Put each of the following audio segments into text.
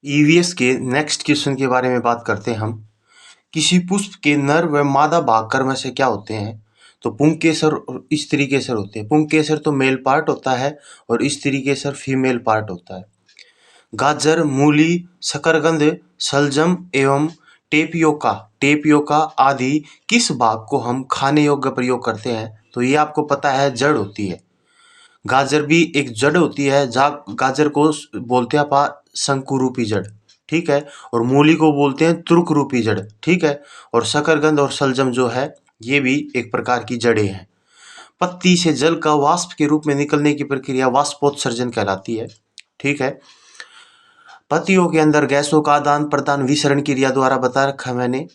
EVS के next question के बारे में बात करते हैं हम। किसी पुष्प के नर व मादा भाग कर्म से क्या होते हैं? तो पुंकेसर और स्त्री केसर होते हैं। पुंकेसर तो मेल पार्ट होता है और स्त्री केसर फीमेल पार्ट होता है। गाजर, मूली, शकरकंद, शलजम एवं टेपियोका टेपियोका आदि किस भाग को हम खाने योग्य प्रयोग करते हैं? तो ये आपको पता है, जड़ होती है। गाजर भी एक जड़ होती है, जहाँ गाजर को बोलते हैं अपा शंकु रूपी जड़, ठीक है। और मूली को बोलते हैं तुर्क रूपी जड़, ठीक है। और शकरकंद और शलजम जो है ये भी एक प्रकार की जड़ें हैं। पत्ती से जल का वाष्प के रूप में निकलने की प्रक्रिया वाष्पोत्सर्जन कहलाती है, ठीक है। पत्तियों के अंदर गैसों का आदान प्रदान विसरण क्रिया द्वारा बता रखा है मैंने।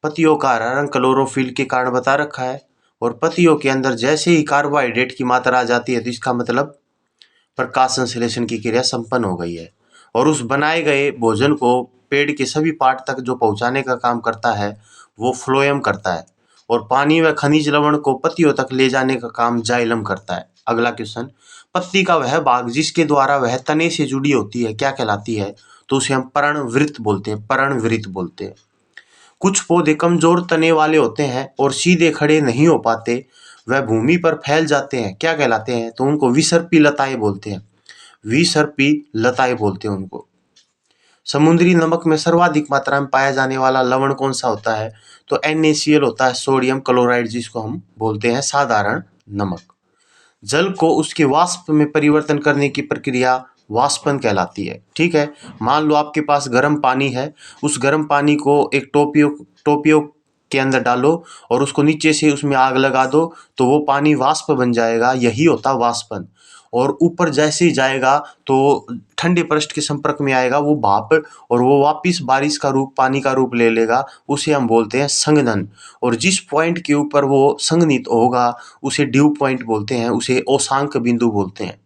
पत्तियों का हरा रंग क्लोरोफिल के कारण बता रखा है। और पत्तियों के अंदर जैसे ही कार्बोहाइड्रेट की मात्रा आ जाती है तो इसका मतलब प्रकाश संश्लेषण की क्रिया संपन्न हो गई है। और उस बनाए गए भोजन को पेड़ के सभी पार्ट तक जो पहुंचाने का काम करता है वो फ्लोएम करता है। और पानी व खनिज लवण को पत्तियों तक ले जाने का काम जाइलम करता है। अगला क्वेश्चन, पत्ती का वह भाग जिसके द्वारा वह तने से जुड़ी होती है क्या कहलाती है? तो उसे हम पर्णवृत्त बोलते हैं, पर्णवृत्त बोलते हैं। कुछ पौधे कमजोर तने वाले होते हैं और सीधे खड़े नहीं हो पाते, वह भूमि पर फैल जाते हैं, क्या कहलाते हैं? तो उनको विसर्पी लताएं बोलते हैं, विसर्पी लताएं बोलते हैं उनको। समुद्री नमक में सर्वाधिक मात्रा में पाया जाने वाला लवण कौन सा होता है? तो NaCl होता है, सोडियम क्लोराइड, जिसको हम बोलते हैं साधारण नमक। जल को उसके वाष्प में परिवर्तन करने की प्रक्रिया वाष्पन कहलाती है, ठीक है। मान लो आपके पास गर्म पानी है, उस गर्म पानी को एक टोपियों के अंदर डालो और उसको नीचे से उसमें आग लगा दो तो वो पानी वाष्प बन जाएगा, यही होता वाष्पन। और ऊपर जैसे ही जाएगा तो ठंडे पृष्ठ के संपर्क में आएगा वो भाप, और वो वापिस बारिश का रूप, पानी का रूप ले लेगा, उसे हम बोलते हैं संघनन। और जिस पॉइंट के ऊपर वो संघनित होगा उसे ड्यू पॉइंट बोलते हैं, उसे औशांक बिंदु बोलते हैं।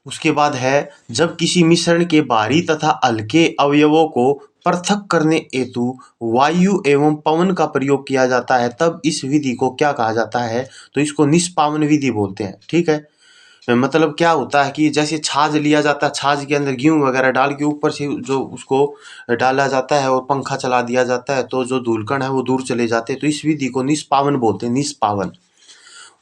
उसके बाद है, जब किसी मिश्रण के भारी तथा हल्के अवयवों को पृथक करने हेतु वायु एवं पवन का प्रयोग किया जाता है तब इस विधि को क्या कहा जाता है? तो इसको निष्पावन विधि बोलते हैं, ठीक है। मतलब क्या होता है कि जैसे छाछ लिया जाता है, छाछ के अंदर गेहूं वगैरह डाल के ऊपर से जो उसको डाला जाता है और पंखा चला दिया जाता है तो जो धूलकण है वो दूर चले जाते हैं, तो इस विधि को निष्पावन बोलते हैं, निष्पावन।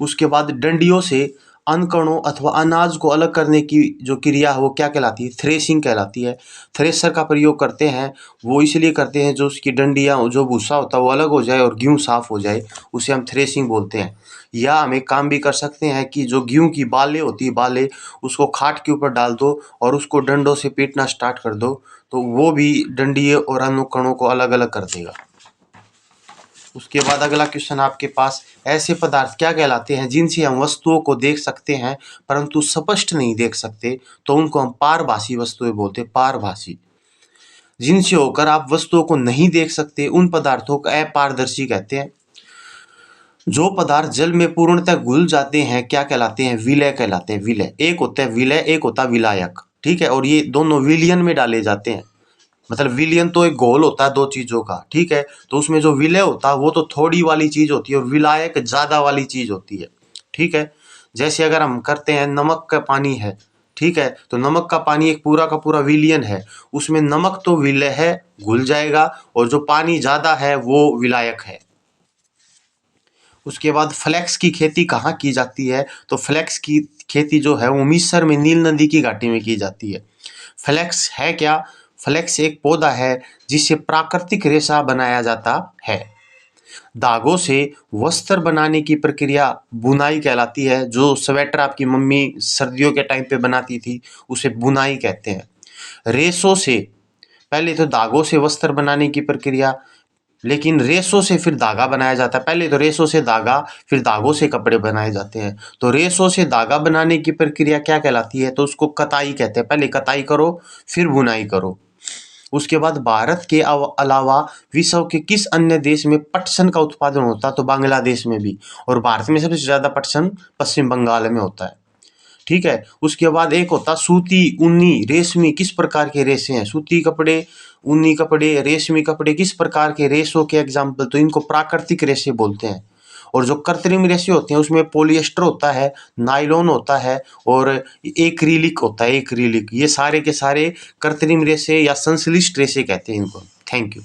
उसके बाद डंडियों से अन्न कणों अथवा अनाज को अलग करने की जो क्रिया है वो क्या कहलाती है? थ्रेसिंग कहलाती है। थ्रेसर का प्रयोग करते हैं, वो इसलिए करते हैं जो उसकी डंडियाँ, जो भूसा होता है वो अलग हो जाए और गेहूँ साफ हो जाए, उसे हम थ्रेसिंग बोलते हैं। या हम एक काम भी कर सकते हैं कि जो गेहूँ की बालें होती है, बालें, उसको खाट के ऊपर डाल दो और उसको डंडों से पीटना स्टार्ट कर दो, तो वो भी डंडिये और अन्न कणों को अलग अलग कर देगा। उसके बाद अगला क्वेश्चन आपके पास, ऐसे पदार्थ क्या कहलाते हैं जिनसे हम वस्तुओं को देख सकते हैं परंतु स्पष्ट नहीं देख सकते? तो उनको हम पारभासी वस्तुएं बोलते हैं, पारभासी। जिनसे होकर आप वस्तुओं को नहीं देख सकते उन पदार्थों को अपारदर्शी कहते हैं। जो पदार्थ जल में पूर्णतः घुल जाते हैं क्या कहलाते हैं? विलय कहलाते हैं, विलय। एक होता है विलय, एक होता है विलायक, ठीक है। और ये दोनों विलयन में डाले जाते हैं। मतलब विलयन तो एक घोल होता है दो चीजों का, ठीक है। तो उसमें जो विलय होता है वो तो थोड़ी वाली चीज होती है और विलायक ज्यादा वाली चीज होती है, ठीक है। जैसे अगर हम करते हैं, नमक का पानी है, ठीक है, तो नमक का पानी एक पूरा का पूरा विलयन है, उसमें नमक तो विलय है, घुल जाएगा, और जो पानी ज्यादा है वो विलायक है। उसके बाद फ्लैक्स की खेती कहाँ की जाती है? तो फ्लैक्स की खेती जो है वो मिस्र में नील नदी की घाटी में की जाती है। फ्लैक्स है क्या? फ्लैक्स एक पौधा है जिससे प्राकृतिक रेशा बनाया जाता है। धागों से वस्त्र बनाने की प्रक्रिया बुनाई कहलाती है। जो स्वेटर आपकी मम्मी सर्दियों के टाइम पे बनाती थी उसे बुनाई कहते हैं। रेशों से, पहले तो धागों से वस्त्र बनाने की प्रक्रिया, लेकिन रेशों से फिर धागा बनाया जाता है। पहले तो रेशों से धागा, फिर धागों से कपड़े बनाए जाते हैं। तो रेशों से धागा बनाने की प्रक्रिया क्या कहलाती है? तो उसको कताई कहते हैं। पहले कताई करो फिर बुनाई करो। उसके बाद भारत के अलावा विश्व के किस अन्य देश में पटसन का उत्पादन होता? तो बांग्लादेश में भी। और भारत में सबसे ज्यादा पटसन पश्चिम बंगाल में होता है, ठीक है। उसके बाद एक होता सूती, ऊनी, रेशमी, किस प्रकार के रेशे हैं? सूती कपड़े, ऊनी कपड़े, रेशमी कपड़े, किस प्रकार के रेशों के एग्जाम्पल? तो इनको प्राकृतिक रेशे बोलते हैं। और जो कृत्रिम रेशे होते हैं उसमें पॉलिएस्टर होता है, नायलॉन होता है और एक्रिलिक होता है, एक्रिलिक। ये सारे के सारे कृत्रिम रेशे या संश्लिष्ट रेशे कहते हैं इनको। Thank you.